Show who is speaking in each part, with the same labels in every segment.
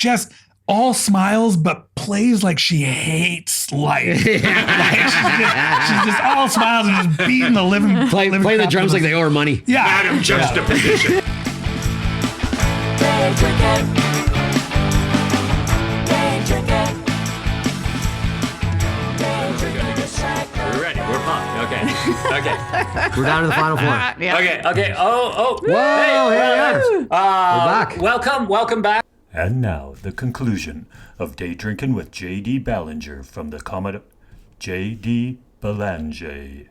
Speaker 1: just all smiles, but plays like she hates life. Like she's just all smiles and just beating the living.
Speaker 2: Play the drums like they owe her money.
Speaker 1: Yeah.
Speaker 3: Madam Juxtaposition.
Speaker 4: Day drinking. Day drinking. Day drinking is
Speaker 3: We're ready. We're pumped. Okay.
Speaker 2: We're down to the final four.
Speaker 5: Yeah.
Speaker 3: Okay. Oh.
Speaker 2: Whoa, here we are. We're back.
Speaker 3: Welcome back. And now the conclusion of Day Drinking with J.D. Belanger from the Commodore. J.D. Belanger.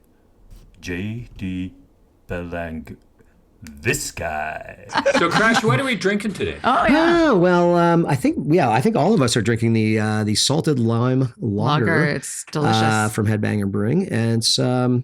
Speaker 3: J.D. Belanger. This guy. So, Crash, what are we drinking today?
Speaker 5: Oh, yeah.
Speaker 2: Oh, well, I think all of us are drinking the salted lime lager.
Speaker 5: It's delicious.
Speaker 2: From Headbanger Brewing, and it's a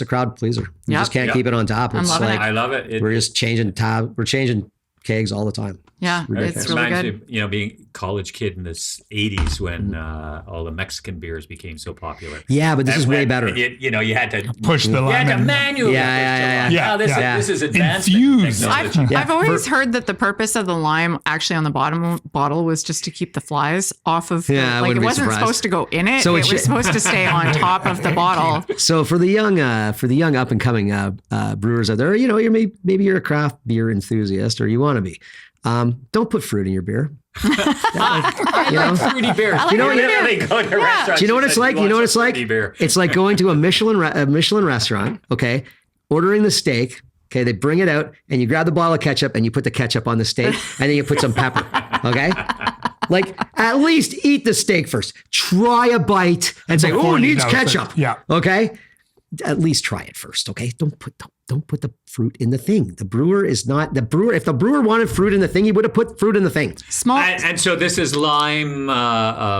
Speaker 2: crowd pleaser. You just can't keep it on top. It's
Speaker 5: loving
Speaker 2: like
Speaker 5: it.
Speaker 3: I love it.
Speaker 2: we're just changing We're changing kegs all the time.
Speaker 5: Yeah, it's really
Speaker 3: reminds
Speaker 5: good.
Speaker 3: me of, being a college kid in the 80s when all the Mexican beers became so popular.
Speaker 2: Yeah, but this is way better.
Speaker 3: You had to
Speaker 1: Push the
Speaker 3: You had
Speaker 1: lime
Speaker 3: to
Speaker 1: in.
Speaker 3: manually.
Speaker 2: Yeah.
Speaker 3: This is advanced
Speaker 1: Infused.
Speaker 3: technology.
Speaker 5: I've always heard that the purpose of the lime actually on the bottom bottle was just to keep the flies off of
Speaker 2: Yeah, I
Speaker 5: it
Speaker 2: wouldn't be
Speaker 5: wasn't
Speaker 2: surprised.
Speaker 5: supposed to go in it.
Speaker 2: So
Speaker 5: It
Speaker 2: it
Speaker 5: was
Speaker 2: should-
Speaker 5: supposed to stay on top of the bottle.
Speaker 2: So for the young up and coming brewers out there, maybe you're a craft beer enthusiast or you want to be. Don't put fruit in your beer.
Speaker 3: I like fruity beers.
Speaker 5: I like fruity beer.
Speaker 3: They go to restaurants.
Speaker 2: Do you know what it's like? You know what it's like?
Speaker 3: Beer.
Speaker 2: It's like going to a Michelin restaurant, okay, ordering the steak, okay, they bring it out and you grab the bottle of ketchup and you put the ketchup on the steak and then you put some pepper, okay? Like, at least eat the steak first. Try a bite and say,
Speaker 1: Before
Speaker 2: it
Speaker 1: you
Speaker 2: needs
Speaker 1: know,
Speaker 2: ketchup.
Speaker 1: yeah.
Speaker 2: Okay? At least try it first, okay? Don't put the fruit in the thing. If the brewer wanted fruit in the thing, he would have put fruit in the thing.
Speaker 5: Small.
Speaker 3: And so this is lime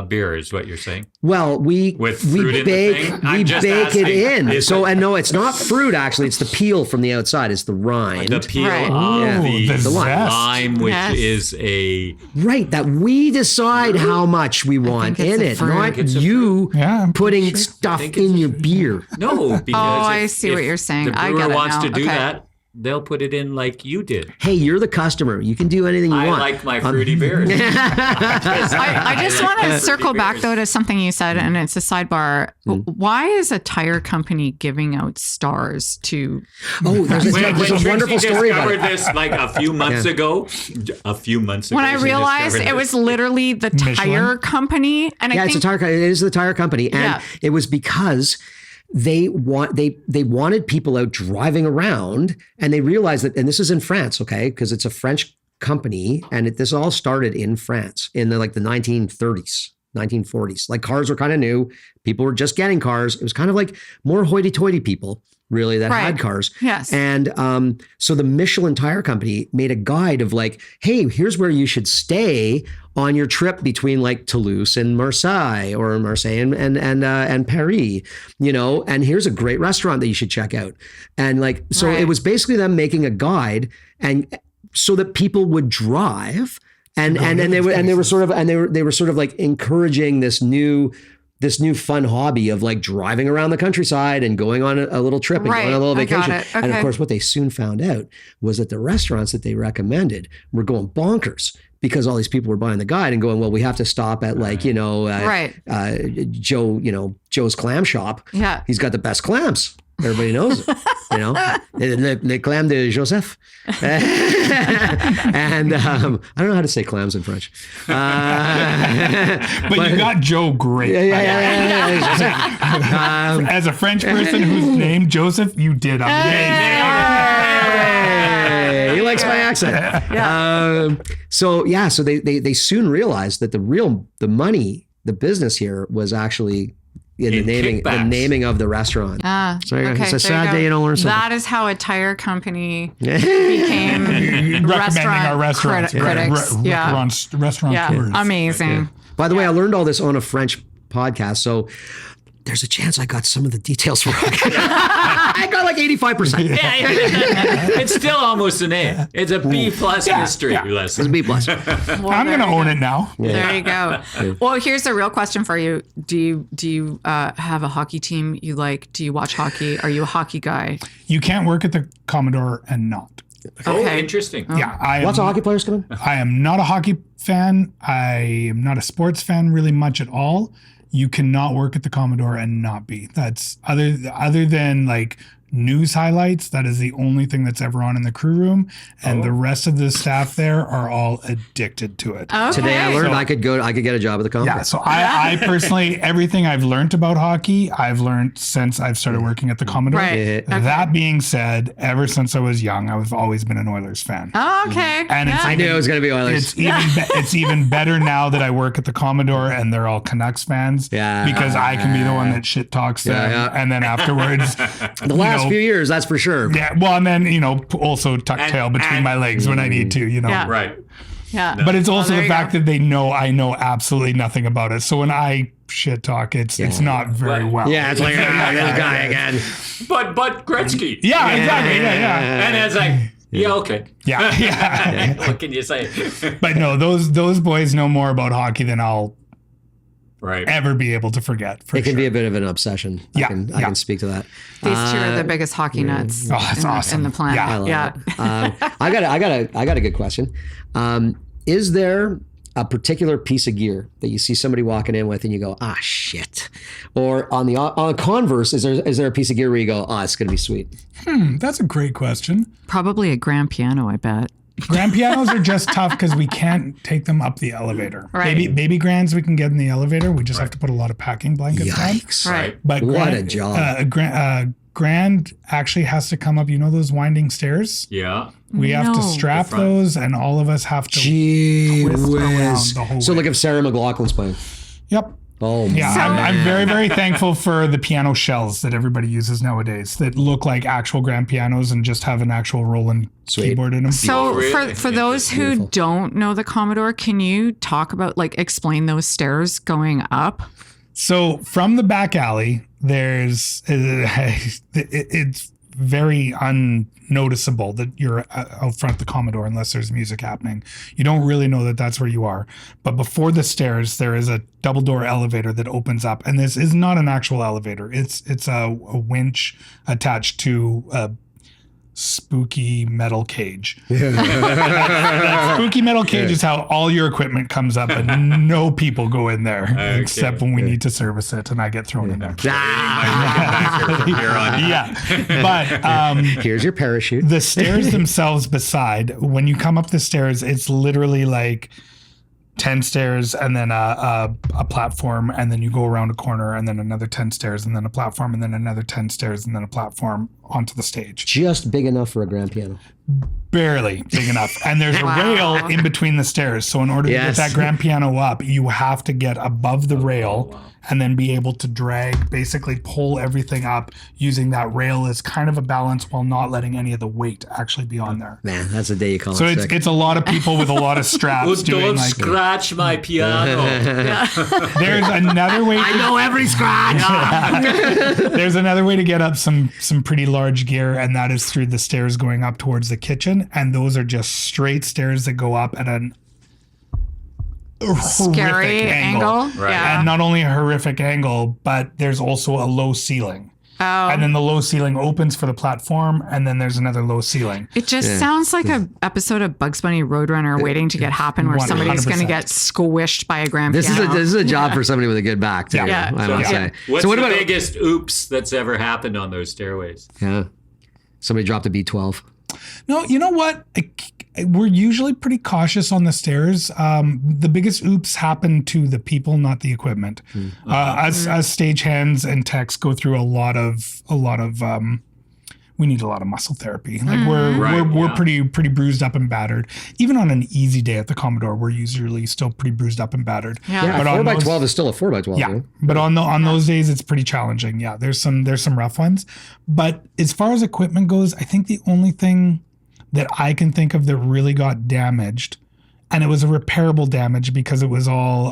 Speaker 3: beer, is what you're saying?
Speaker 2: Well, we
Speaker 3: fruit in the
Speaker 2: bake
Speaker 3: thing? I'm just
Speaker 2: it
Speaker 3: asking,
Speaker 2: in.
Speaker 3: is
Speaker 2: So
Speaker 3: it-
Speaker 2: and no, it's not fruit actually. It's the peel from the outside. It's the rind.
Speaker 3: The peel
Speaker 5: Right.
Speaker 3: of
Speaker 1: the
Speaker 3: the
Speaker 1: zest.
Speaker 3: lime, which
Speaker 5: Yes.
Speaker 3: is a...
Speaker 2: Right, that we decide how much we want
Speaker 5: it's
Speaker 2: in
Speaker 5: a
Speaker 2: it,
Speaker 5: fruit.
Speaker 2: not
Speaker 3: It's a
Speaker 2: you
Speaker 1: Yeah, I'm pretty
Speaker 2: putting
Speaker 1: sure.
Speaker 2: stuff
Speaker 3: think it's
Speaker 2: in
Speaker 3: a
Speaker 2: your beer.
Speaker 3: No, because
Speaker 5: I see what you're saying.
Speaker 3: The
Speaker 5: I
Speaker 3: brewer
Speaker 5: get it
Speaker 3: wants
Speaker 5: now.
Speaker 3: to do
Speaker 5: Okay.
Speaker 3: that, they'll put it in like you did.
Speaker 2: Hey, you're the customer. You can do anything you
Speaker 3: I
Speaker 2: want.
Speaker 3: like my fruity beers.
Speaker 5: I just want to circle back though to something you said, and it's a sidebar. Why is a tire company giving out stars to?
Speaker 2: Oh, there's a wonderful story about
Speaker 3: discovered
Speaker 2: it.
Speaker 3: this like a few months ago.
Speaker 5: When I
Speaker 3: she
Speaker 5: realized
Speaker 3: discovered
Speaker 5: it was
Speaker 3: this.
Speaker 5: literally the tire company, and
Speaker 2: Yeah,
Speaker 5: I
Speaker 2: it's
Speaker 5: think
Speaker 2: a tire. It is the tire company, and
Speaker 5: Yeah.
Speaker 2: it was because they wanted people out driving around, and they realized that. And this is in France, okay, because it's a French company, and this all started in France in the 1930s. 1940s. Like cars were kind of new. People were just getting cars. It was kind of like more hoity-toity people really that had cars.
Speaker 5: Yes.
Speaker 2: And so the Michelin Tire Company made a guide of like, hey, here's where you should stay on your trip between like Toulouse and Marseille or Marseille and Paris, and here's a great restaurant that you should check out. And like, so it was basically them making a guide and so that people would drive and they were sort of like encouraging this new fun hobby of like driving around the countryside and going on a little trip and going on a little
Speaker 5: I got
Speaker 2: vacation.
Speaker 5: it.
Speaker 2: And of
Speaker 5: Okay.
Speaker 2: course, what they soon found out was that the restaurants that they recommended were going bonkers because all these people were buying the guide and going, well, we have to stop at like, Joe's Clam Shop.
Speaker 5: Yeah.
Speaker 2: He's got the best clams. Everybody knows it, Le clam de Joseph. And I don't know how to say clams in French.
Speaker 1: But you got Joe great.
Speaker 2: Yeah.
Speaker 1: As a French person who's named Joseph, you did amazing.
Speaker 2: He likes my accent. So they soon realized that the money, the business here was actually in the naming of the restaurant. So it's a sad day you don't learn something.
Speaker 5: That is how a tire company became
Speaker 1: Recommending our
Speaker 5: restaurant
Speaker 1: restaurants.
Speaker 5: critics.
Speaker 1: Restaurateurs.
Speaker 5: Amazing.
Speaker 2: By the way, I learned all this on a French podcast, so there's a chance I got some of the details wrong. I got like 85%.
Speaker 3: It's still almost an A. It's a B plus history lesson.
Speaker 2: It's a B plus.
Speaker 1: I'm going to own it now.
Speaker 5: There you go. Well, here's a real question for you. Do you have a hockey team you like? Do you watch hockey? Are you a hockey guy?
Speaker 1: You can't work at the Commodore and not.
Speaker 6: Oh,
Speaker 5: Okay.
Speaker 6: interesting.
Speaker 1: Yeah, I
Speaker 2: Lots of
Speaker 1: am,
Speaker 2: hockey players coming.
Speaker 1: I am not a hockey fan. I am not a sports fan really much at all. You cannot work at the Commodore and not be. That's other than like news highlights. That is the only thing that's ever on in the crew room, and the rest of the staff there are all addicted to it.
Speaker 5: Okay.
Speaker 2: Today I learned
Speaker 1: So-
Speaker 2: I could get a job at the Commodore.
Speaker 1: Yeah, so I personally, everything I've learned about hockey, I've learned since I've started working at the Commodore.
Speaker 5: Right. Okay.
Speaker 1: That being said, ever since I was young, I've always been an Oilers fan.
Speaker 5: Oh, okay.
Speaker 1: And it's
Speaker 5: Yeah.
Speaker 2: I knew it was going to be Oilers.
Speaker 1: It's even better now that I work at the Commodore and they're all Canucks fans.
Speaker 2: Yeah.
Speaker 1: Because I can be the one that shit talks them,
Speaker 2: Yeah.
Speaker 1: and then afterwards,
Speaker 2: The last few years, that's for sure.
Speaker 1: yeah. Well, and then also tuck tail between my legs when I need to.
Speaker 5: Yeah.
Speaker 6: Right.
Speaker 5: Yeah.
Speaker 1: But it's also
Speaker 5: there
Speaker 1: the
Speaker 5: you
Speaker 1: fact
Speaker 5: go.
Speaker 1: that they know I know absolutely nothing about it. So when I shit talk, it's not very well.
Speaker 2: Yeah, it's like, this guy again.
Speaker 6: But Gretzky.
Speaker 1: Yeah, exactly. Yeah.
Speaker 6: And it's like, yeah, okay.
Speaker 1: Yeah.
Speaker 6: What can you say?
Speaker 1: But no, those boys know more about hockey than I'll
Speaker 6: Right.
Speaker 1: ever be able to forget. For
Speaker 2: It can
Speaker 1: sure.
Speaker 2: be a bit of an obsession.
Speaker 1: Yeah,
Speaker 2: I can speak to that.
Speaker 5: These two are the biggest hockey nuts
Speaker 1: Oh, that's awesome.
Speaker 5: in the planet.
Speaker 1: Yeah.
Speaker 2: I love
Speaker 5: Yeah.
Speaker 2: it. I got a good question. Is there a particular piece of gear that you see somebody walking in with and you go, ah, shit? Or on the converse, is there a piece of gear where you go, oh, it's going to be sweet?
Speaker 1: That's a great question.
Speaker 5: Probably a grand piano, I bet.
Speaker 1: Grand pianos are just tough because we can't take them up the elevator.
Speaker 5: Right.
Speaker 1: Baby grands we can get in the elevator. We just have to put a lot of packing blankets on.
Speaker 2: Yikes.
Speaker 5: Right.
Speaker 1: But
Speaker 2: What a job.
Speaker 1: Grand actually has to come up. You know those winding stairs?
Speaker 6: Yeah.
Speaker 1: We have to
Speaker 5: No.
Speaker 1: strap
Speaker 6: The front.
Speaker 1: those, and all of us have to.
Speaker 2: Gee
Speaker 1: twist around
Speaker 2: whiz.
Speaker 1: the whole
Speaker 2: So
Speaker 1: way.
Speaker 2: like if Sarah McLaughlin's playing.
Speaker 1: Yep.
Speaker 2: Oh,
Speaker 1: Yeah,
Speaker 5: So-
Speaker 1: I'm very, very thankful for the piano shells that everybody uses nowadays that look like actual grand pianos and just have an actual rolling
Speaker 2: Sweet.
Speaker 1: keyboard in them.
Speaker 5: So
Speaker 6: really?
Speaker 5: for those who
Speaker 2: Beautiful.
Speaker 5: don't know the Commodore, can you talk about explain those stairs going up?
Speaker 1: So from the back alley, there's it's very unnoticeable that you're out front of the Commodore unless there's music happening. You don't really know that that's where you are. But before the stairs, there is a double door elevator that opens up, and this is not an actual elevator. It's a winch attached to a spooky metal cage. That spooky metal cage is how all your equipment comes up, and no people go in there except when we need to service it, and I get thrown in there. Yeah, but
Speaker 2: Here's your parachute.
Speaker 1: the stairs themselves beside, when you come up the stairs, it's literally like 10 stairs and then a platform, and then you go around a corner and then another 10 stairs and then a platform and then another 10 stairs and then a platform onto the stage.
Speaker 2: Just big enough for a grand piano.
Speaker 1: Barely big enough. And there's a
Speaker 5: Wow.
Speaker 1: rail in between the stairs. So in order to
Speaker 2: Yes.
Speaker 1: get that grand piano up, you have to get above the rail and then be able to drag, basically pull everything up using that rail as kind of a balance while not letting any of the weight actually be on there.
Speaker 2: Man, that's the day you call
Speaker 1: So
Speaker 2: it
Speaker 1: it's
Speaker 2: sick.
Speaker 1: a lot of people with a lot of straps doing
Speaker 6: Don't
Speaker 1: like.
Speaker 6: scratch my piano.
Speaker 1: There's another way.
Speaker 2: I know every scratch.
Speaker 1: There's another way to get up some pretty large gear, and that is through the stairs going up towards the kitchen. And those are just straight stairs that go up at an
Speaker 5: Scary
Speaker 1: horrific
Speaker 5: angle.
Speaker 6: Right.
Speaker 5: Yeah.
Speaker 1: And not only a horrific angle, but there's also a low ceiling.
Speaker 5: Oh.
Speaker 1: And then the low ceiling opens for the platform, and then there's another low ceiling.
Speaker 5: It just sounds like an episode of Bugs Bunny Roadrunner waiting to get happen where somebody's going to
Speaker 1: 100%.
Speaker 5: get squished by a grand
Speaker 2: This
Speaker 5: piano.
Speaker 2: is a job for somebody with a good back too.
Speaker 1: Yeah.
Speaker 2: I would
Speaker 5: Yeah.
Speaker 2: say.
Speaker 6: What's
Speaker 2: So what
Speaker 6: the
Speaker 2: about
Speaker 6: biggest oops that's ever happened on those stairways?
Speaker 2: Yeah, somebody dropped a B12.
Speaker 1: No, you know what? We're usually pretty cautious on the stairs. The biggest oops happen to the people, not the equipment. As stagehands and techs go through a lot of. We need a lot of muscle therapy. Like we're pretty bruised up and battered. Even on an easy day at the Commodore, we're usually still pretty bruised up and battered.
Speaker 5: Yeah.
Speaker 1: But
Speaker 2: Yeah,
Speaker 1: on
Speaker 2: 4x12
Speaker 1: those-
Speaker 2: is still a 4x12.
Speaker 1: Yeah,
Speaker 2: you know?
Speaker 1: but on those days it's pretty challenging. Yeah, there's some rough ones. But as far as equipment goes, I think the only thing that I can think of that really got damaged, and it was a repairable damage because it was all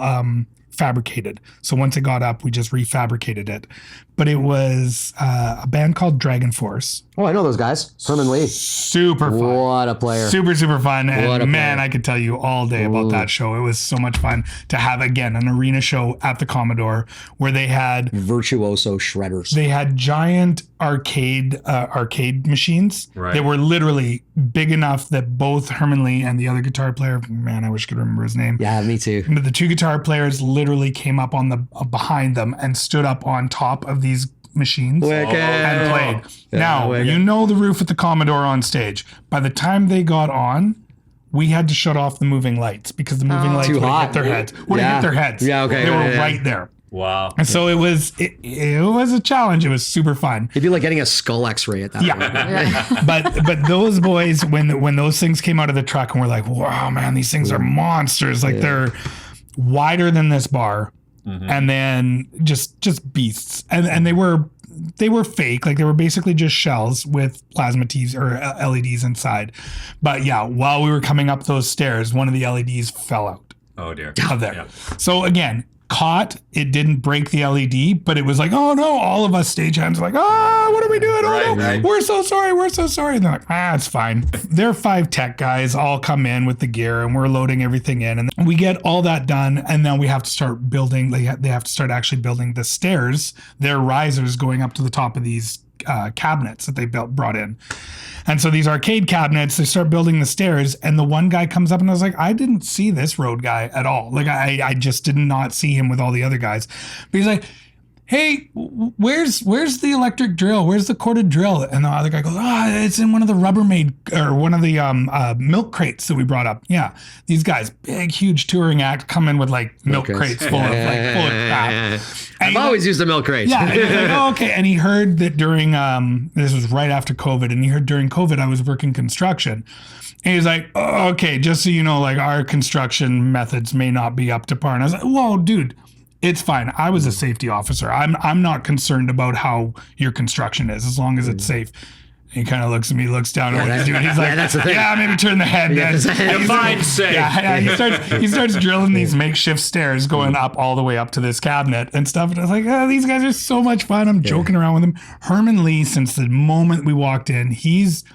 Speaker 1: fabricated. So once it got up, we just refabricated it. But it was a band called Dragon Force.
Speaker 2: Oh, I know those guys. Herman Lee.
Speaker 1: Super fun.
Speaker 2: What a player.
Speaker 1: Super, super fun.
Speaker 2: What a
Speaker 1: And man,
Speaker 2: player.
Speaker 1: I could tell you all day about that show. It was so much fun to have, again, an arena show at the Commodore where they had
Speaker 2: Virtuoso shredders.
Speaker 1: They had giant arcade machines.
Speaker 6: Right.
Speaker 1: They were literally big enough that both Herman Lee and the other guitar player, man, I wish I could remember his name.
Speaker 2: Yeah, me too.
Speaker 1: But the two guitar players literally came up on the behind them and stood up on top of these machines
Speaker 2: Wicked.
Speaker 1: and played.
Speaker 2: Yeah,
Speaker 1: Now,
Speaker 2: wicked.
Speaker 1: you know the roof at the Commodore on stage. By the time they got on, we had to shut off the moving lights because the moving lights
Speaker 2: Too
Speaker 1: would have
Speaker 2: hot.
Speaker 1: hit their heads. Would have hit their heads.
Speaker 2: Yeah, okay.
Speaker 1: They were
Speaker 2: Yeah.
Speaker 1: right there.
Speaker 6: Wow.
Speaker 1: And so it was a challenge. It was super fun.
Speaker 2: It'd be like getting a skull X-ray at that point.
Speaker 1: Yeah. but those boys, when those things came out of the truck and we're like, wow, man, these things are monsters. Like they're wider than this bar. And then just beasts. And they were fake. Like they were basically just shells with plasma TVs or LEDs inside. But yeah, while we were coming up those stairs, one of the LEDs fell out
Speaker 6: Oh dear.
Speaker 1: of there.
Speaker 6: Yeah.
Speaker 1: So again, caught, it didn't break the LED, but it was like, oh no, all of us stagehands are like, what are we doing?
Speaker 6: Right,
Speaker 1: Oh no,
Speaker 6: right.
Speaker 1: we're so sorry. And they're like, it's fine. They're 5 tech guys all come in with the gear and we're loading everything in and we get all that done. And then we have to start building, they have to start actually building the stairs, their risers going up to the top of these cabinets that they brought in. And so these arcade cabinets, they start building the stairs and the one guy comes up and I was like, I didn't see this road guy at all. Like I just did not see him with all the other guys. But he's like, hey, where's the electric drill? Where's the corded drill? And the other guy goes, it's in one of the Rubbermaid or one of the milk crates that we brought up. Yeah, these guys, big, huge touring act, come in with like milk crates full of crap. And
Speaker 2: I've
Speaker 1: he's
Speaker 2: always used the milk crate.
Speaker 1: yeah, and he's like, oh, okay. And he heard that during this was right after COVID, and he heard during COVID I was working construction. And he's like, oh, okay, just so you know, like our construction methods may not be up to par. And I was like, whoa, dude, it's fine. I was a safety officer. I'm not concerned about how your construction is as long as it's safe. And he kind of looks at me, looks down at what he's doing. He's like,
Speaker 2: that's the thing.
Speaker 1: yeah, maybe turn the head. Then.
Speaker 6: Define safe.
Speaker 1: Yeah, he starts drilling these makeshift stairs going up all the way up to this cabinet and stuff. And I was like, these guys are so much fun. I'm joking around with him. Herman Lee, since the moment we walked in, he's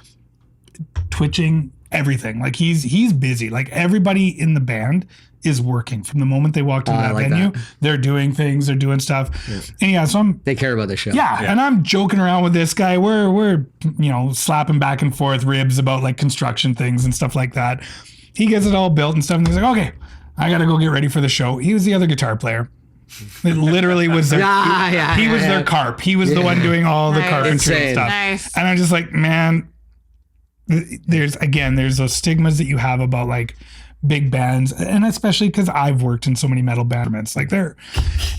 Speaker 1: twitching everything. Like he's busy. Like everybody in the band is working from the moment they walked into that
Speaker 2: like
Speaker 1: venue.
Speaker 2: that.
Speaker 1: They're doing things. They're doing stuff. And yeah, so I'm
Speaker 2: They care about the show.
Speaker 1: yeah, and I'm joking around with this guy. We're slapping back and forth ribs about like construction things and stuff like that. He gets it all built and stuff, and he's like, okay, I gotta go get ready for the show. He was the other guitar player. It literally was their he was their carp. He was the one doing all the
Speaker 5: Nice.
Speaker 1: carpentry
Speaker 2: Insane.
Speaker 1: and stuff.
Speaker 5: Nice.
Speaker 1: And I'm just like, man, there's those stigmas that you have about like big bands, and especially because I've worked in so many metal bands, like they're,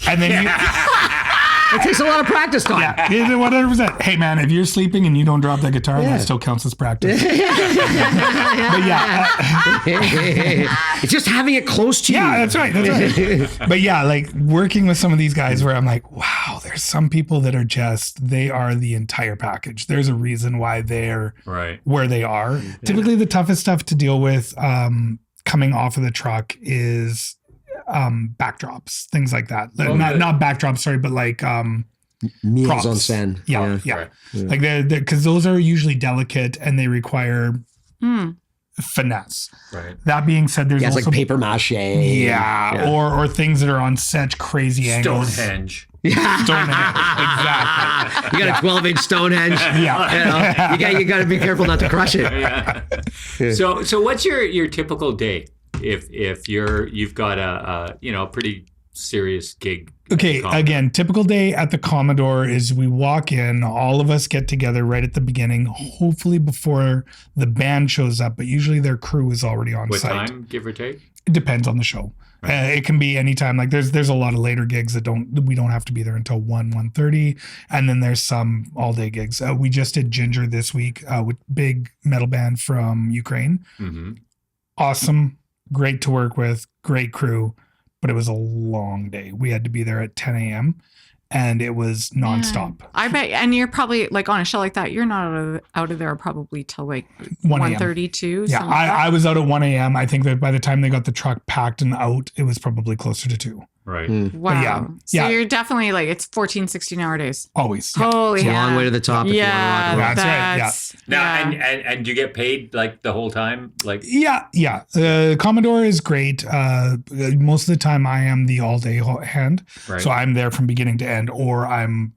Speaker 1: and then you.
Speaker 2: It takes a lot of practice time.
Speaker 1: Yeah, 100%. Hey, man, if you're sleeping and you don't drop that guitar, that still counts as practice. But yeah,
Speaker 2: It's just having it close to you.
Speaker 1: yeah, that's right. But yeah, like working with some of these guys where I'm like, wow, there's some people that are they are the entire package. There's a reason why they're
Speaker 6: Right.
Speaker 1: where they are. Typically, the toughest stuff to deal with coming off of the truck is backdrops, things like that. Not backdrops, sorry, but like
Speaker 2: Meals
Speaker 1: props.
Speaker 2: on scène.
Speaker 1: Yeah.
Speaker 6: Right.
Speaker 1: Like they're because those are usually delicate and they require finesse.
Speaker 6: Right.
Speaker 1: That being said, there's
Speaker 2: Yeah, it's
Speaker 1: also
Speaker 2: like paper mache.
Speaker 1: yeah. Or things that are on such crazy angles.
Speaker 6: Stonehenge.
Speaker 1: Stonehenge. Exactly.
Speaker 2: You got a 12-inch Stonehenge.
Speaker 1: Yeah.
Speaker 2: You got to be careful not to crush it.
Speaker 6: Yeah. So what's your typical day if you've got a pretty serious gig?
Speaker 1: Okay, again, typical day at the Commodore is we walk in, all of us get together right at the beginning, hopefully before the band shows up, but usually their crew is already on
Speaker 6: What
Speaker 1: site.
Speaker 6: time, give or take?
Speaker 1: It depends on the show. It can be anytime. Like there's a lot of later gigs that we don't have to be there until 1:30, and then there's some all day gigs. We just did Ginger this week with big metal band from Ukraine.
Speaker 6: Mm-hmm.
Speaker 1: Awesome, great to work with, great crew, but it was a long day. We had to be there at 10 a.m. and it was nonstop.
Speaker 5: I bet, and you're probably like on a show like that, you're not out of there probably till like
Speaker 1: 1 a.m.
Speaker 5: 1:32.
Speaker 1: Yeah, I was out at 1 a.m. I think that by the time they got the truck packed and out, it was probably closer to 2.
Speaker 6: Right.
Speaker 5: Wow.
Speaker 1: yeah,
Speaker 5: So
Speaker 1: yeah.
Speaker 5: you're definitely like, it's 14, 16-hour days.
Speaker 1: Always. Yeah.
Speaker 5: Holy
Speaker 2: It's a
Speaker 5: hell.
Speaker 2: long way to the top if you want to rock and roll.
Speaker 1: That's right, yeah.
Speaker 6: Now, and you get paid like the whole time? Like,
Speaker 1: Yeah. Commodore is great. Most of the time I am the all-day hand.
Speaker 6: Right.
Speaker 1: So I'm there from beginning to end, or I'm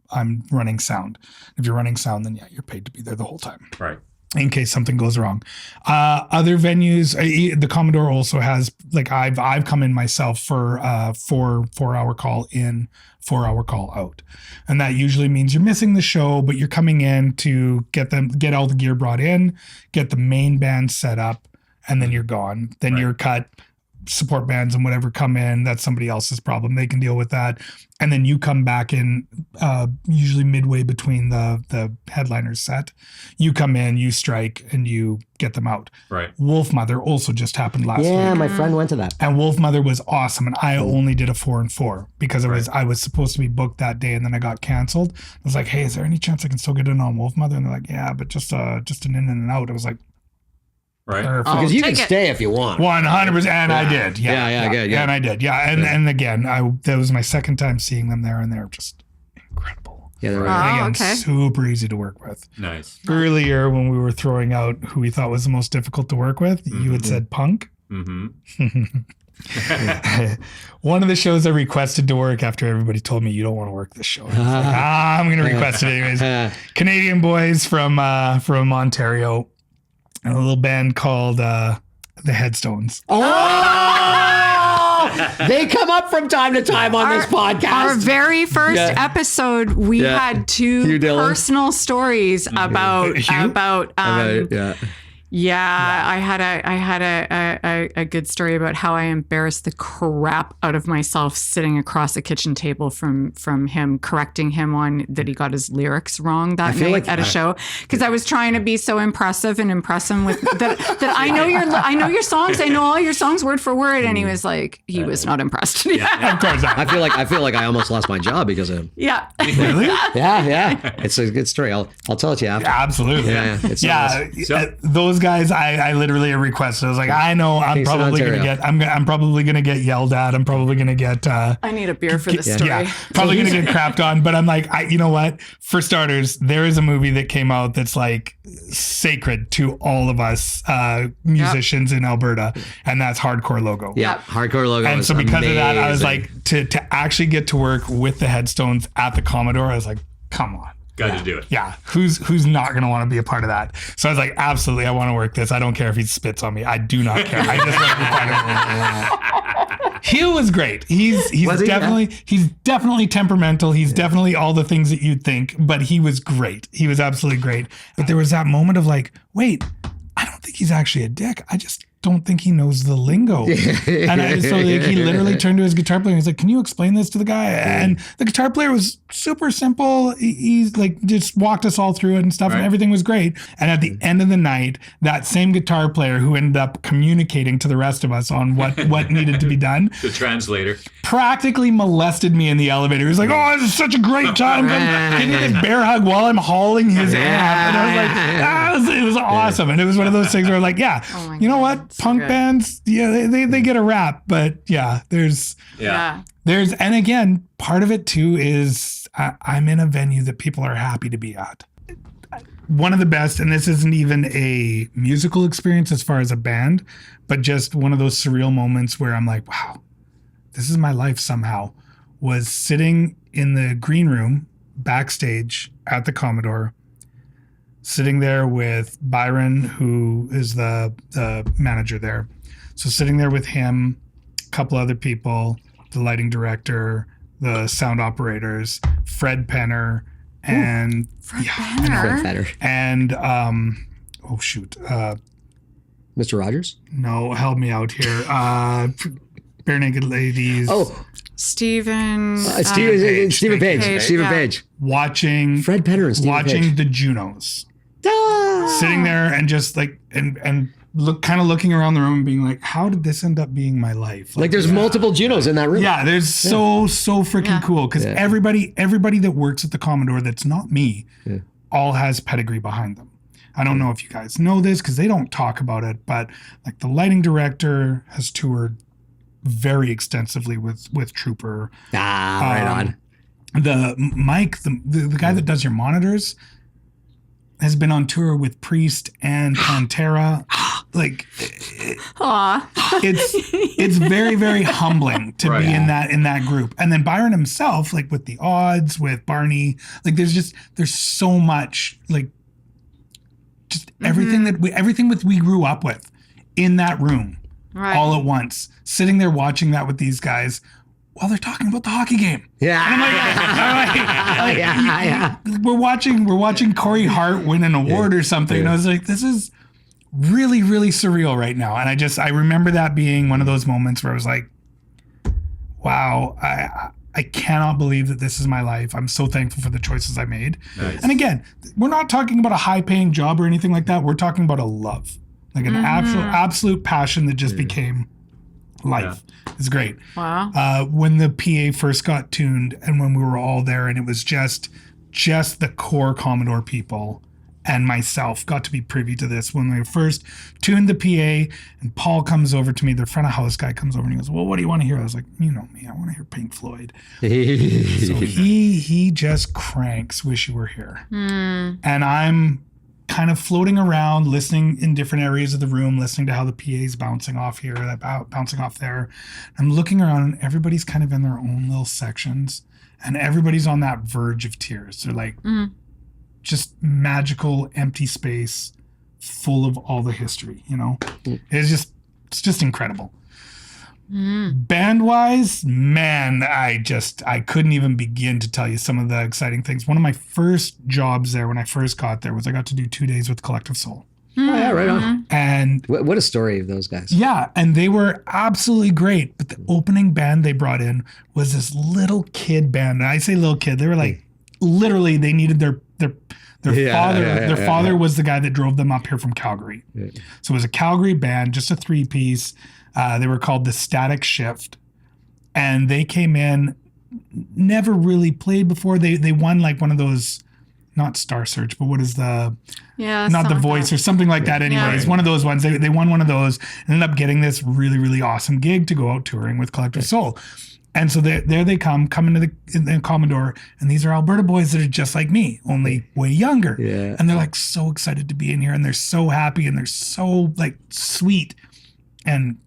Speaker 1: running sound. If you're running sound, then yeah, you're paid to be there the whole time.
Speaker 6: right.
Speaker 1: In case something goes wrong. Other venues, the Commodore also has, like, I've come in myself for 4-hour call in, 4-hour call out. And that usually means you're missing the show, but you're coming in to get all the gear brought in, get the main band set up, and then you're gone. Then you're cut. Support bands and whatever come in, that's somebody else's problem. They can deal with that. And then you come back in usually midway between the headliner's set. You come in, you strike, and you get them out.
Speaker 6: Right.
Speaker 1: Wolf Mother also just happened last
Speaker 2: Yeah,
Speaker 1: week.
Speaker 2: my friend went to that.
Speaker 1: And Wolf Mother was awesome. And I only did a 4 and 4 because I was supposed to be booked that day, and then I got canceled. I was like, hey, is there any chance I can still get in on Wolf Mother? And they're like, yeah, but just an in and out. I was like,
Speaker 6: Right.
Speaker 1: perfect.
Speaker 2: Because you
Speaker 5: take
Speaker 2: can
Speaker 5: it.
Speaker 2: stay if you want.
Speaker 1: 100%, and I did.
Speaker 2: Yeah, good, yeah.
Speaker 1: And I did. Yeah, and again, that was my second time seeing them there, and they're just incredible.
Speaker 2: Yeah, they're
Speaker 5: Oh,
Speaker 2: right.
Speaker 1: And again,
Speaker 5: okay.
Speaker 1: super easy to work with.
Speaker 6: Nice.
Speaker 1: Earlier, when we were throwing out who we thought was the most difficult to work with, you had said Punk.
Speaker 6: Mm-hmm.
Speaker 1: One of the shows I requested to work after everybody told me you don't want to work this show. I was like, I'm going to request it anyways. Canadian boys from Ontario, and a little band called the Headstones.
Speaker 2: They come up from time to time on this podcast.
Speaker 5: Our very first episode, we had two
Speaker 2: Hugh Dillon.
Speaker 5: personal stories about
Speaker 2: yeah.
Speaker 5: I had a good story about how I embarrassed the crap out of myself sitting across a kitchen table from him, correcting him on that he got his lyrics wrong that
Speaker 2: feel
Speaker 5: night
Speaker 2: like
Speaker 5: at a show, because I was trying to be so impressive and impress him with that I know your songs, I know all your songs word for word, and he was like, he was not impressed.
Speaker 1: Of course not.
Speaker 2: I feel like I almost lost my job because of him.
Speaker 5: Yeah.
Speaker 1: Really?
Speaker 2: Yeah. It's a good story. I'll tell it to you after.
Speaker 1: Absolutely.
Speaker 2: Yeah. It's
Speaker 1: Those guys, I literally requested. I was like, I know I'm
Speaker 2: Kingston,
Speaker 1: probably gonna
Speaker 2: Ontario.
Speaker 1: get I'm probably gonna get yelled at. I'm probably gonna get
Speaker 5: I need a beer for this story.
Speaker 1: probably gonna get crapped on. But I'm like, you know what? For starters, there is a movie that came out that's like sacred to all of us musicians in Alberta, and that's Hardcore Logo.
Speaker 2: Yeah. Hardcore logo.
Speaker 1: And
Speaker 2: is
Speaker 1: so because of that, I was
Speaker 2: amazing.
Speaker 1: like, to actually get to work with the Headstones at the Commodore, I was like, come on.
Speaker 6: Got to do it.
Speaker 1: Yeah, who's not going to want to be a part of that? So I was like, absolutely, I want to work this. I don't care if he spits on me. I do not care. I just want to be part of it. Hugh was great. He's
Speaker 2: Was he?
Speaker 1: definitely temperamental. He's definitely all the things that you'd think, but he was great. He was absolutely great. But there was that moment of like, wait, I don't think he's actually a dick. I just don't think he knows the lingo. And so like, he literally turned to his guitar player and he's like, can you explain this to the guy? And the guitar player was super simple. He's like, just walked us all through it and stuff, and everything was great. And at the end of the night, that same guitar player who ended up communicating to the rest of us on what needed to be done
Speaker 6: The translator.
Speaker 1: practically molested me in the elevator. He was like, oh, this is such a great time. Give me this bear hug while I'm hauling his amp. And I was like, it was awesome. And it was one of those things where I'm like, yeah,
Speaker 5: Oh my
Speaker 1: you know
Speaker 5: God,
Speaker 1: what?
Speaker 5: so
Speaker 1: Punk
Speaker 5: good.
Speaker 1: bands, yeah, they get a rap. But yeah, there's,
Speaker 6: Yeah.
Speaker 1: and again, part of it too is I'm in a venue that people are happy to be at. One of the best, and this isn't even a musical experience as far as a band, but just one of those surreal moments where I'm like, wow, this is my life somehow, was sitting in the green room backstage at the Commodore, sitting there with Byron, who is the manager there. So sitting there with him, a couple other people, the lighting director, the sound operators, Fred Penner, and
Speaker 5: Banner.
Speaker 2: Better.
Speaker 1: and oh shoot,
Speaker 2: Mr. Rogers?
Speaker 1: no, help me out here. Bare Naked Ladies.
Speaker 2: Oh,
Speaker 5: Stephen
Speaker 2: Stephen Page.
Speaker 5: Page,
Speaker 2: Stephen
Speaker 5: yeah.
Speaker 2: Page.
Speaker 1: watching
Speaker 2: Fred Penner and Stephen
Speaker 1: watching
Speaker 2: Page.
Speaker 1: the Junos,
Speaker 2: Ah!
Speaker 1: sitting there and just like and looking around the room and being like, how did this end up being my life?
Speaker 2: Like there's multiple Junos in that room.
Speaker 1: Yeah, there's so freaking
Speaker 5: Yeah.
Speaker 1: cool because
Speaker 2: Yeah.
Speaker 1: everybody that works at the Commodore that's not me all has pedigree behind them. I don't know if you guys know this because they don't talk about it, but like the lighting director has toured very extensively with Trooper.
Speaker 2: Right on.
Speaker 1: The Mike, the guy that does your monitors, has been on tour with Priest and Pantera. Like, it's very, very humbling to be in that group. And then Byron himself, like with the Odds, with Barney, like there's so much, like just everything that we grew up with in that room all at once, sitting there watching that with these guys while they're talking about the hockey game.
Speaker 2: Yeah.
Speaker 1: And I'm like, we're watching Corey Hart win an award or something. And I was like, this is really, really surreal right now. And I remember that being one of those moments where I was like, wow, I cannot believe that this is my life. I'm so thankful for the choices I made. Nice. And again, we're not talking about a high-paying job or anything like that. We're talking about a love, like an absolute passion that just became life. It's great.
Speaker 5: Wow.
Speaker 1: When the PA first got tuned and when we were all there and it was just the core Commodore people and myself got to be privy to this. When we first tuned the PA and Paul comes over to me, the front of house guy comes over and he goes, well, what do you want to hear? I was like, you know me, I want to hear Pink Floyd. So he just cranks Wish You Were Here. And I'm kind of floating around, listening in different areas of the room, listening to how the PA's bouncing off here, bouncing off there. I'm looking around and everybody's kind of in their own little sections and everybody's on that verge of tears. They're like just magical empty space full of all the history, you know? It's just incredible. Band-wise, man, I couldn't even begin to tell you some of the exciting things. One of my first jobs there when I first got there was I got to do 2 days with Collective Soul.
Speaker 2: Oh, yeah, right on.
Speaker 1: And
Speaker 2: what a story of those guys.
Speaker 1: Yeah, and they were absolutely great. But the opening band they brought in was this little kid band. And I say little kid, they were like, literally, they needed their father. Their father was the guy that drove them up here from Calgary. So it was a Calgary band, just a 3-piece. They were called the Static Shift, and they came in, never really played before. They won like one of those, not Star Search, but what is not The Voice or something like that. Anyways, one of those ones. They won one of those and ended up getting this really, really awesome gig to go out touring with Collective Soul. And so there they come into the Commodore, and these are Alberta boys that are just like me, only way younger. Yeah. And they're like so excited to be in here, and they're so happy, and they're so like sweet, and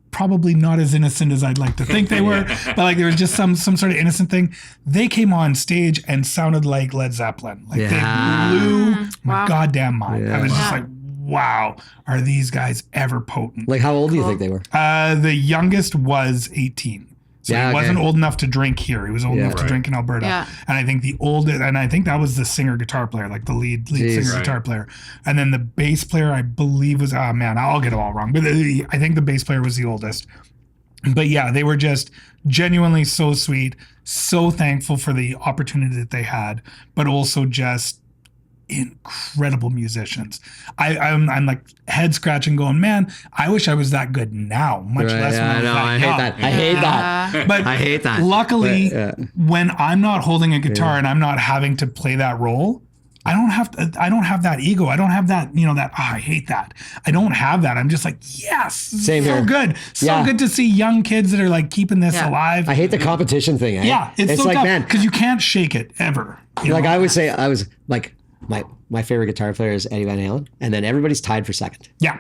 Speaker 1: probably not as innocent as I'd like to think they were, but like there was just some sort of innocent thing. They came on stage and sounded like Led Zeppelin. Like they blew my goddamn mind. I was just like, wow, are these guys ever potent?
Speaker 2: Like how old do you think they were?
Speaker 1: The youngest was 18. So he wasn't old enough to drink here. He was old enough to drink in Alberta. Yeah. And I think that was the singer guitar player, like the lead singer guitar player. And then the bass player, I believe was, oh man, I'll get it all wrong. But I think the bass player was the oldest. But yeah, they were just genuinely so sweet, so thankful for the opportunity that they had, but also just incredible musicians. I'm like head scratching going, man, I wish I was that good now, much less when I was that young.
Speaker 2: I hate that.
Speaker 1: But I hate that. Luckily, when I'm not holding a guitar and I'm not having to play that role, I don't have that ego. I don't have that, I hate that. I don't have that. I'm just like, yes,
Speaker 2: same
Speaker 1: so
Speaker 2: here.
Speaker 1: Good. So good to see young kids that are like keeping this alive.
Speaker 2: I hate the competition thing.
Speaker 1: Yeah. It's so
Speaker 2: like,
Speaker 1: tough
Speaker 2: man,
Speaker 1: because you can't shake it ever.
Speaker 2: Like I would say, I was like, my favorite guitar player is Eddie Van Halen, and then everybody's tied for second.
Speaker 1: Yeah.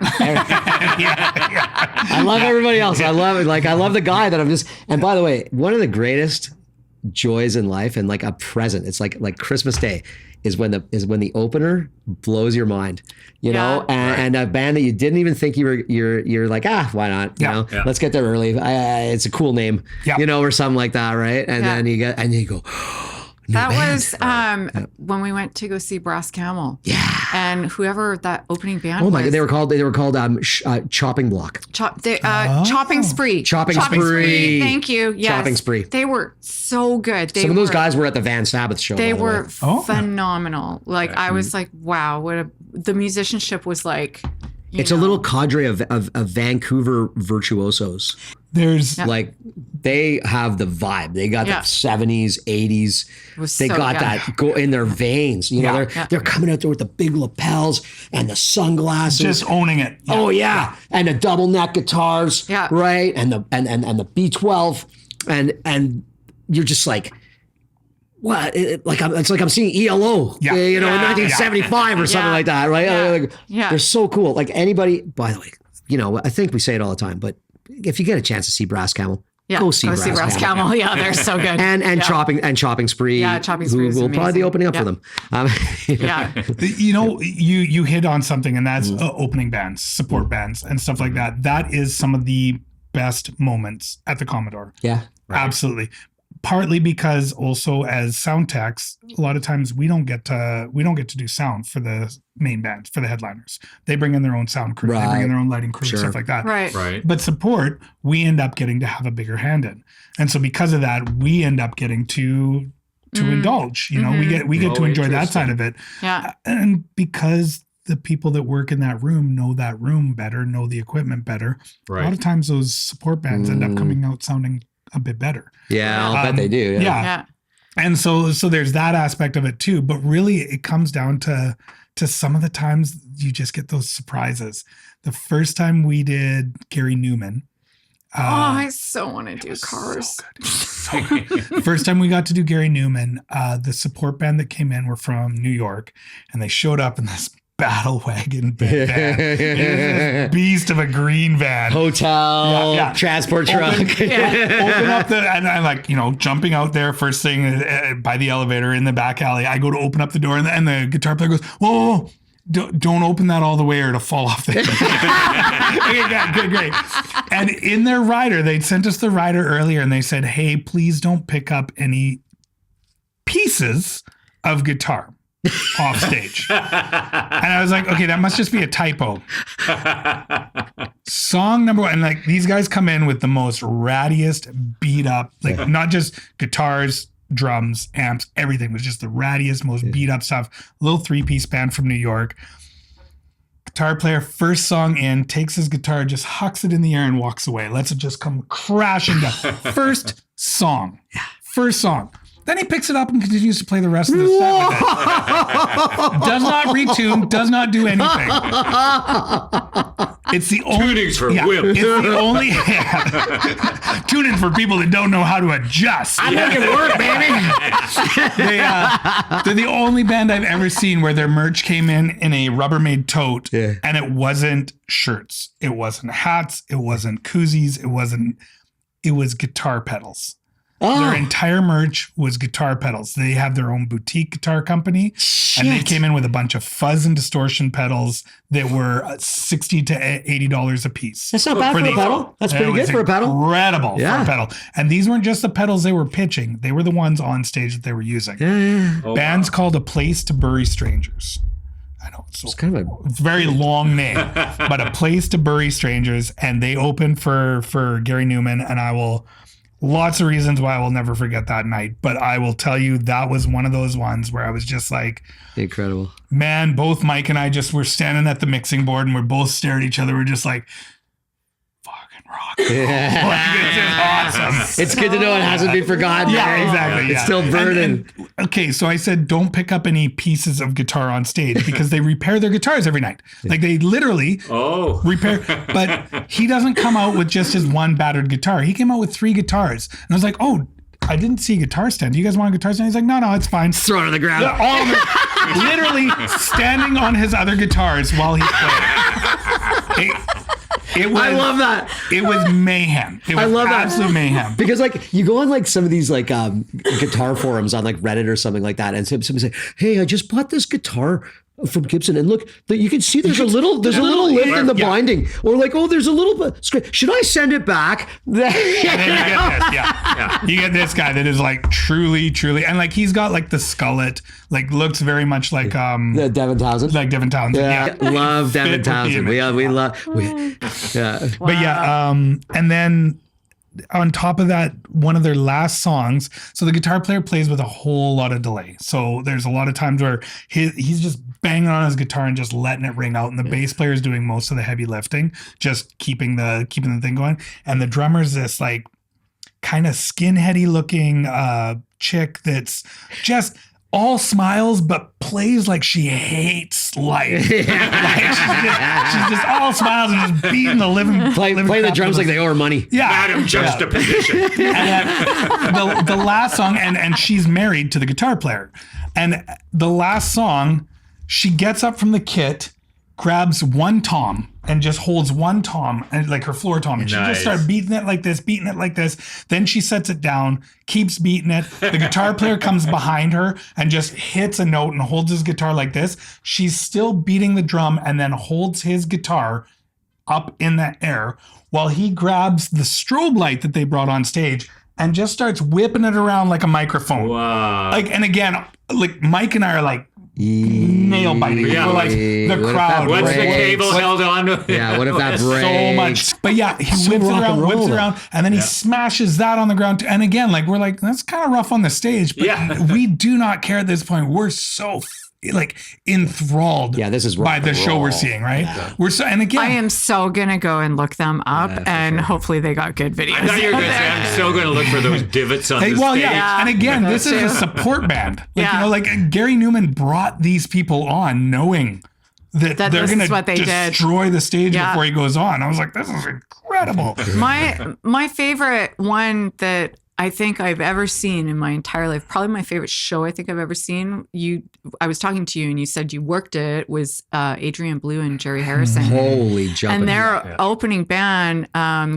Speaker 2: I love everybody else. I love it. Like I love the guy that I'm just. And by the way, one of the greatest joys in life, and like a present, it's like Christmas Day, is when the opener blows your mind, you know, and a band that you didn't even think you're like, why not? You know, let's get there early. It's a cool name, you know, or something like that, right? And then you go.
Speaker 5: That was when we went to go see Brass Camel. Yeah. And whoever that opening band was.
Speaker 2: Oh my God, they were called Chopping Block.
Speaker 5: Chopping Spree.
Speaker 2: Chopping Spree.
Speaker 5: Thank you. Yes.
Speaker 2: Chopping Spree.
Speaker 5: They were so good.
Speaker 2: Some of those guys were at the Van Sabbath show.
Speaker 5: They were phenomenal. Like I was like, wow, the musicianship was like.
Speaker 2: It's a little cadre of Vancouver virtuosos.
Speaker 1: There's
Speaker 2: they have the vibe. They got
Speaker 5: Yeah.
Speaker 2: the 70s, 80s.
Speaker 5: Was
Speaker 2: They
Speaker 5: so-
Speaker 2: got
Speaker 5: yeah.
Speaker 2: that go in their veins. You know,
Speaker 1: Yeah.
Speaker 2: they're coming out there with the big lapels and the sunglasses.
Speaker 1: Just owning it. Yeah.
Speaker 2: Oh yeah, and the double neck guitars,
Speaker 5: Yeah.
Speaker 2: right, and the B12, and you're just like, what? It's like I'm seeing ELO,
Speaker 1: Yeah.
Speaker 2: you know, in
Speaker 5: Yeah.
Speaker 2: 1975 or something
Speaker 5: Yeah.
Speaker 2: like that, right?
Speaker 5: Yeah.
Speaker 2: Like,
Speaker 5: Yeah.
Speaker 2: they're so cool. Like anybody, by the way, you know, I think we say it all the time, but if you get a chance to see Brass Camel,
Speaker 5: Yeah,
Speaker 2: go see Brass Camel.
Speaker 5: Camel. Yeah, they're so good.
Speaker 2: And
Speaker 5: yeah.
Speaker 2: chopping spree.
Speaker 5: Yeah, Chopping Spree is
Speaker 2: Who will probably be
Speaker 5: amazing.
Speaker 2: opening up
Speaker 5: Yeah.
Speaker 2: for them.
Speaker 5: Yeah.
Speaker 1: You know, you hit on something, and that's opening bands, support bands, and stuff like that. That is some of the best moments at the Commodore.
Speaker 2: Yeah.
Speaker 1: Absolutely. Partly because also as sound techs, a lot of times we don't get to do sound for the main band, for the headliners. They bring in their own sound crew, they bring
Speaker 2: Right.
Speaker 1: in their own lighting crew,
Speaker 2: Sure.
Speaker 1: stuff like that.
Speaker 5: Right.
Speaker 6: Right.
Speaker 1: But support, we end up getting to have a bigger hand in. And so because of that, we end up getting to indulge. You know, we get to
Speaker 6: Oh,
Speaker 1: enjoy that
Speaker 6: interesting.
Speaker 1: side of it.
Speaker 5: Yeah.
Speaker 1: And because the people that work in that room know that room better, know the equipment better, a lot
Speaker 6: Right.
Speaker 1: of times those support bands end up coming out sounding a bit better.
Speaker 2: Yeah, I'll bet they do. Yeah.
Speaker 1: Yeah. And so there's that aspect of it too. But really it comes down to some of the times you just get those surprises. The first time we did Gary Newman.
Speaker 5: I so want to do Cars.
Speaker 1: So good. First time we got to do Gary Newman, the support band that came in were from New York, and they showed up in this battle wagon big van. It was this beast of a green van.
Speaker 2: Hotel,
Speaker 1: Yeah.
Speaker 2: transport truck.
Speaker 1: Open up and I'm like, you know, jumping out there first thing by the elevator in the back alley. I go to open up the door, and the guitar player goes, whoa. Don't open that all the way or it'll fall off there. Okay, good, great. And in their rider, they'd sent us the rider earlier, and they said, hey, please don't pick up any pieces of guitar off stage. And I was like, okay, that must just be a typo. Song number one, and like these guys come in with the most rattiest beat up, like not just guitars, drums, amps, everything was just the rattiest, most beat up stuff. Little 3-piece band from New York. Guitar player, first song in, takes his guitar, just hucks it in the air and walks away. Lets it just come crashing down. First song. Then he picks it up and continues to play the rest of the set with it. Does not retune, does not do anything. It's the only
Speaker 6: Tunings for
Speaker 1: yeah,
Speaker 6: wimps.
Speaker 1: it's the only tuning for people that don't know how to adjust.
Speaker 2: I make it work, baby.
Speaker 1: They're the only band I've ever seen where their merch came in a Rubbermaid tote, and it wasn't shirts, it wasn't hats, it wasn't koozies, it was guitar pedals. Their entire merch was guitar pedals. They have their own boutique guitar company, and they came in with a bunch of fuzz and distortion pedals that were $60 to $80 a piece.
Speaker 2: That's not bad for a pedal. That's pretty good for a pedal.
Speaker 1: Incredible
Speaker 2: Yeah.
Speaker 1: for a pedal. And these weren't just the pedals they were pitching; they were the ones on stage that they were using. Band's called A Place to Bury Strangers. I know it's
Speaker 2: kind of
Speaker 1: it's a very long name, but A Place to Bury Strangers, and they opened for Gary Newman, and I will. Lots of reasons why I will never forget that night, but I will tell you that was one of those ones where I was just like,
Speaker 2: incredible.
Speaker 1: man, both Mike and I just were standing at the mixing board and we're both staring at each other. We're just like, fucking rock. Like, it's just awesome.
Speaker 2: It's good to know it hasn't been forgotten.
Speaker 1: Yeah, exactly.
Speaker 2: It's
Speaker 1: yeah.
Speaker 2: still burning.
Speaker 1: And, okay, so I said, don't pick up any pieces of guitar on stage because they repair their guitars every night. Like they literally repair. But he doesn't come out with just his one battered guitar. He came out with 3 guitars. And I was like, oh, I didn't see a guitar stand. Do you guys want a guitar stand? He's like, no, it's fine.
Speaker 2: Throw it on the ground.
Speaker 1: Yeah, all of it, literally standing on his other guitars while he played. It was,
Speaker 2: I love that.
Speaker 1: It was mayhem. It was
Speaker 2: I love that.
Speaker 1: absolute mayhem.
Speaker 2: Because like you go on like some of these like guitar forums on like Reddit or something like that, and somebody say, "Hey, I just bought this guitar from Gibson, and look, you can see there's a little lip in the binding, or like, oh, there's a little bit. Should I send it back?"
Speaker 1: And then you get this, yeah. You get this guy that is like truly, and like he's got like the skullet, like looks very much like
Speaker 2: Devin Townsend.
Speaker 1: like Devin Townsend. Yeah,
Speaker 2: Love Devin
Speaker 1: Fit with the
Speaker 2: Townsend.
Speaker 1: image.
Speaker 2: We love. Yeah.
Speaker 1: But yeah, and then on top of that, one of their last songs, so the guitar player plays with a whole lot of delay. So there's a lot of times where he's just banging on his guitar and just letting it ring out, and the bass player is doing most of the heavy lifting, just keeping the thing going. And the drummer's this like kind of skinheady looking chick that's just all smiles but plays like she hates life. Like she's just all smiles and just beating the living
Speaker 2: Play the drums like they owe her money.
Speaker 1: yeah.
Speaker 6: Madam Juxtaposition.
Speaker 1: And the last song, and she's married to the guitar player. And the last song, she gets up from the kit, grabs one tom, and just holds one tom, and like her floor tom, and she
Speaker 6: Nice.
Speaker 1: just starts beating it like this. Then she sets it down, keeps beating it. The guitar player comes behind her and just hits a note and holds his guitar like this. She's still beating the drum and then holds his guitar up in the air while he grabs the strobe light that they brought on stage and just starts whipping it around like a microphone.
Speaker 6: Wow.
Speaker 1: Like, and again, like Mike and I are like nail biting.
Speaker 6: Yeah,
Speaker 1: We're like the
Speaker 2: what if
Speaker 1: crowd.
Speaker 2: that
Speaker 6: What's the
Speaker 2: breaks?
Speaker 6: cable held on to?
Speaker 2: Yeah, what if that
Speaker 1: So
Speaker 2: breaks?
Speaker 1: much. But yeah, he
Speaker 2: So
Speaker 1: whips
Speaker 2: rock and roll,
Speaker 1: it
Speaker 2: though.
Speaker 1: around, and then he smashes that on the ground. And again, like we're like, that's kind of rough on the stage, but
Speaker 6: Yeah.
Speaker 1: we do not care at this point. We're so like enthralled
Speaker 2: Yeah, this is rock
Speaker 1: by the
Speaker 2: and
Speaker 1: show
Speaker 2: roll.
Speaker 1: we're seeing, right? We're so, and again,
Speaker 5: I am so gonna go and look them up,
Speaker 2: Yeah, for
Speaker 5: and
Speaker 2: sure.
Speaker 5: hopefully they got good videos.
Speaker 6: I thought you were going to say, I'm still going to look for those divots on
Speaker 1: Hey,
Speaker 6: the
Speaker 1: well,
Speaker 6: stage.
Speaker 1: yeah.
Speaker 5: Yeah.
Speaker 1: And again, this is a
Speaker 5: Too.
Speaker 1: support band. Like,
Speaker 5: Yeah.
Speaker 1: you know, like Gary Newman brought these people on knowing that they're
Speaker 5: this
Speaker 1: going
Speaker 5: is
Speaker 1: to
Speaker 5: what they did.
Speaker 1: destroy the stage
Speaker 5: Yeah.
Speaker 1: before he goes on. I was like, this is incredible.
Speaker 5: My favorite one that I think I've ever seen in my entire life, probably my favorite show I think I've ever seen. I was talking to you and you said you worked it, was Adrian Blue and Jerry Harrison.
Speaker 2: Holy jumping.
Speaker 5: And their opening band,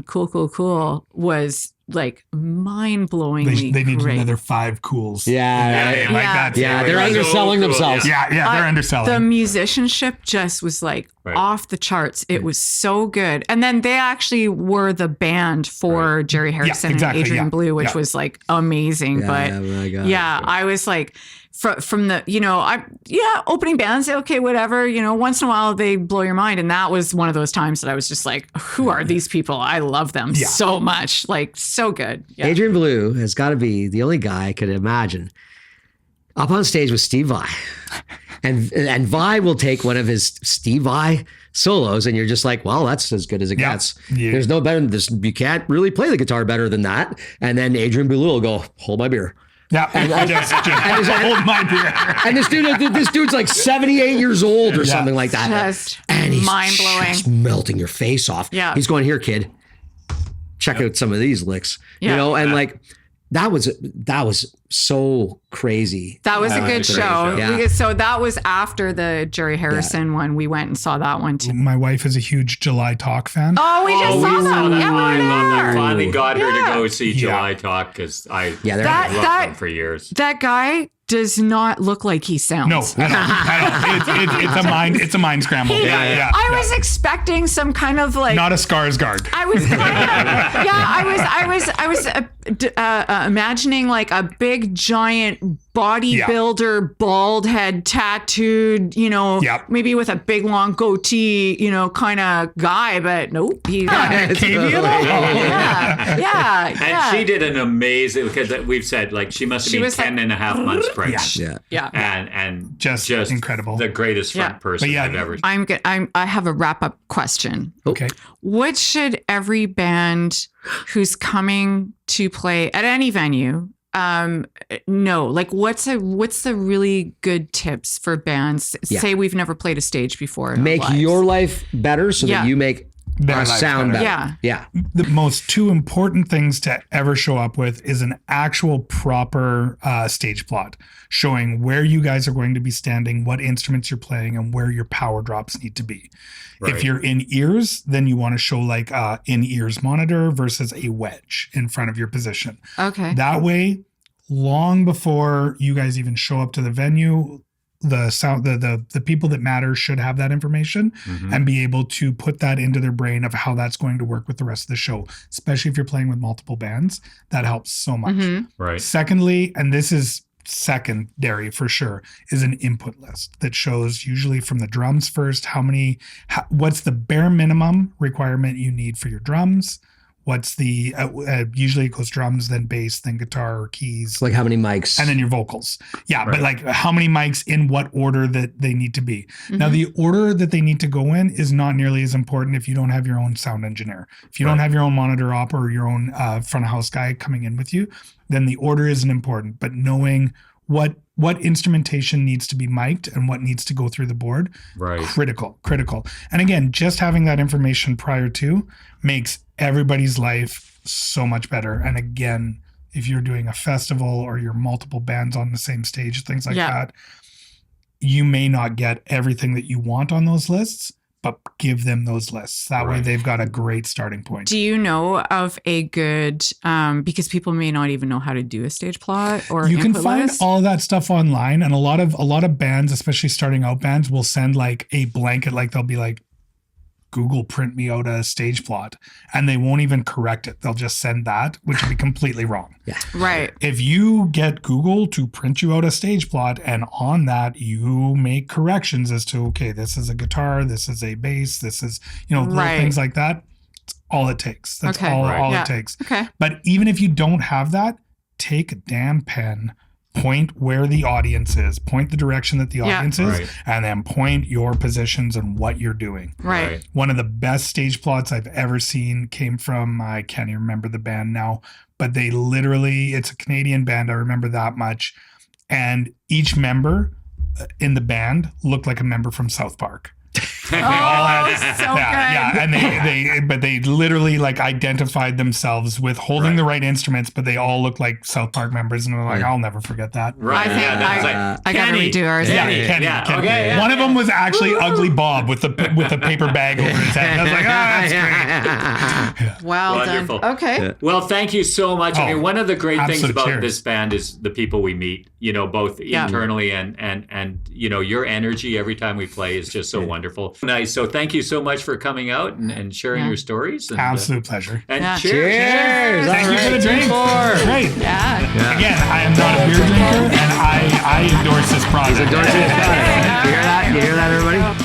Speaker 5: Cool, was like mind-blowingly
Speaker 1: They need
Speaker 5: great.
Speaker 1: another 5 cools.
Speaker 2: Yeah,
Speaker 6: Yeah,
Speaker 1: Like
Speaker 5: Yeah.
Speaker 1: that's
Speaker 2: yeah,
Speaker 1: it.
Speaker 2: they're
Speaker 6: So
Speaker 2: underselling
Speaker 6: cool,
Speaker 2: themselves.
Speaker 1: Yeah, they're underselling.
Speaker 5: The musicianship just was like
Speaker 6: Right.
Speaker 5: off the charts. It was so good. And then they actually were the band for Jerry Harrison
Speaker 1: exactly,
Speaker 5: and Adrian
Speaker 1: yeah,
Speaker 5: Blue, which
Speaker 1: yeah.
Speaker 5: was like amazing.
Speaker 2: Yeah,
Speaker 5: but
Speaker 2: my God.
Speaker 5: yeah, I was like, from the, opening bands, okay, whatever, once in a while they blow your mind. And that was one of those times that I was just like, who are these people? I love them
Speaker 1: Yeah.
Speaker 5: so much. Like, so good. Yeah.
Speaker 2: Adrian Blue has got to be the only guy I could imagine up on stage with Steve Vai. And Vai will take one of his Steve Vai solos, and you're just like, well, that's as good as it
Speaker 1: Yeah.
Speaker 2: gets.
Speaker 1: Yeah.
Speaker 2: There's no better than this. You can't really play the guitar better than that. And then Adrian Blue will go, hold my beer.
Speaker 1: Yeah, just hold my beer.
Speaker 2: And this dude's like 78 years old or something like that.
Speaker 5: Just
Speaker 2: And he's
Speaker 5: mind-blowing.
Speaker 2: just melting your face off.
Speaker 5: Yeah.
Speaker 2: He's going, here, kid, check out some of these licks.
Speaker 5: Yeah.
Speaker 2: And like that was so crazy.
Speaker 5: That was a good
Speaker 6: was a great
Speaker 5: show.
Speaker 6: show.
Speaker 2: Yeah.
Speaker 5: So that was after the Jerry Harrison one. We went and saw that one too.
Speaker 1: My wife is a huge July Talk fan.
Speaker 5: Oh, we just saw that. Yeah,
Speaker 6: I
Speaker 5: we were
Speaker 6: love that.
Speaker 5: there.
Speaker 6: Finally got her to
Speaker 5: Yeah.
Speaker 6: go see
Speaker 1: Yeah.
Speaker 6: July Talk because I
Speaker 2: Yeah, they're
Speaker 5: That-
Speaker 6: loved them for years.
Speaker 5: That guy does not look like he sounds.
Speaker 1: No, at all. It's a mind scramble. Yeah.
Speaker 5: I was expecting some kind of like.
Speaker 1: Not a Skarsgård.
Speaker 5: I was kind of, I was imagining like a big giant bodybuilder, bald head, tattooed,
Speaker 1: Yep.
Speaker 5: maybe with a big long goatee, kind of guy, but nope, he got it.
Speaker 1: KB at all?
Speaker 5: Yeah.
Speaker 6: And she did an amazing, because we've said, like, she must have
Speaker 5: She
Speaker 6: been
Speaker 5: was
Speaker 6: 10
Speaker 5: like-
Speaker 6: and a half months pregnant.
Speaker 2: Yeah.
Speaker 5: Yeah.
Speaker 6: And
Speaker 1: Just incredible.
Speaker 6: The greatest front
Speaker 5: Yeah.
Speaker 6: person
Speaker 1: But yeah,
Speaker 6: I've ever seen.
Speaker 5: I have a wrap up question.
Speaker 1: Okay.
Speaker 5: What should every band who's coming to play at any venue know? Like, what's the really good tips for bands?
Speaker 2: Yeah.
Speaker 5: Say we've never played a stage before. in our
Speaker 2: Make
Speaker 5: lives.
Speaker 2: your life better so
Speaker 5: Yeah.
Speaker 2: that you make
Speaker 1: Their
Speaker 2: our
Speaker 1: life
Speaker 2: sound
Speaker 1: better.
Speaker 2: better.
Speaker 5: Yeah.
Speaker 2: Yeah.
Speaker 1: The most 2 important things to ever show up with is an actual proper stage plot showing where you guys are going to be standing, what instruments you're playing, and where your power drops need to be.
Speaker 6: Right.
Speaker 1: If you're in ears, then you want to show like in ears monitor versus a wedge in front of your position.
Speaker 5: Okay.
Speaker 1: That way, long before you guys even show up to the venue, the sound, the people that matter should have that information and be able to put that into their brain of how that's going to work with the rest of the show, especially if you're playing with multiple bands. That helps so much.
Speaker 6: Right.
Speaker 1: Secondly, and this is secondary for sure, is an input list that shows usually from the drums first, what's the bare minimum requirement you need for your drums, What's the usually it goes drums, then bass, then guitar or keys,
Speaker 2: Like how many mics?
Speaker 1: and then your vocals. Yeah, but
Speaker 6: Right.
Speaker 1: like how many mics in what order that they need to be. Now, the order that they need to go in is not nearly as important if you don't have your own sound engineer. If you don't have your own monitor op or your own front of house guy coming in with you, then the order isn't important. But knowing what instrumentation needs to be mic'd and what needs to go through the board,
Speaker 6: Right.
Speaker 1: critical. And again, just having that information prior to makes everybody's life so much better. And again, if you're doing a festival or you're multiple bands on the same stage, things like that, you may not get everything that you want on those lists, but give them those lists. That way
Speaker 6: Right.
Speaker 1: they've got a great starting point.
Speaker 5: Do you know of a good, because people may not even know how to do a stage plot or
Speaker 1: You can
Speaker 5: input
Speaker 1: find
Speaker 5: list?
Speaker 1: all of that stuff online, and a lot of bands, especially starting out bands, will send like a blanket, like they'll be like, Google print me out a stage plot, and they won't even correct it. They'll just send that, which would be completely wrong.
Speaker 5: Right.
Speaker 1: If you get Google to print you out a stage plot, and on that you make corrections as to, okay, this is a guitar, this is a bass, this is, little
Speaker 5: Right.
Speaker 1: things like that. It's all it takes. That's
Speaker 5: Okay.
Speaker 1: all
Speaker 5: Yeah.
Speaker 1: it takes.
Speaker 5: Okay.
Speaker 1: But even if you don't have that, take a damn pen, point where the audience is, point the direction that the audience is,
Speaker 6: Right.
Speaker 1: and then point your positions and what you're doing.
Speaker 5: Right.
Speaker 1: One of the best stage plots I've ever seen came from, I can't even remember the band now, but they literally, it's a Canadian band, I remember that much. And each member in the band looked like a member from South Park. They all had,
Speaker 5: so good.
Speaker 1: and they literally like identified themselves with holding the right instruments, but they all look like South Park members, and they're like, I'll never forget that.
Speaker 6: Right.
Speaker 5: I think
Speaker 6: that's
Speaker 5: I gotta
Speaker 6: Kenny.
Speaker 5: redo ours.
Speaker 1: Yeah,
Speaker 6: Kenny.
Speaker 1: Kenny.
Speaker 6: Yeah,
Speaker 1: Kenny.
Speaker 6: okay, yeah,
Speaker 1: One of them was actually Ugly Bob with a paper bag over his head. And I was like, that's great.
Speaker 5: Well
Speaker 6: Wonderful.
Speaker 5: done. Okay.
Speaker 6: Well, thank you so much. I
Speaker 1: Oh,
Speaker 6: mean, one of the great things
Speaker 1: absolute
Speaker 6: about
Speaker 1: cheers.
Speaker 6: this band is the people we meet, both internally and your energy every time we play is just so wonderful. Nice. So thank you so much for coming out and sharing your stories. And,
Speaker 1: Absolute pleasure.
Speaker 6: and
Speaker 5: Yeah.
Speaker 6: cheers.
Speaker 2: Cheers.
Speaker 1: Thank
Speaker 2: All
Speaker 1: you for the
Speaker 2: right.
Speaker 1: drink. Great.
Speaker 5: Yeah.
Speaker 1: Again, I am not a beer drinker, and I endorse this product.
Speaker 2: Endorse this product. You hear that? You hear that, everybody?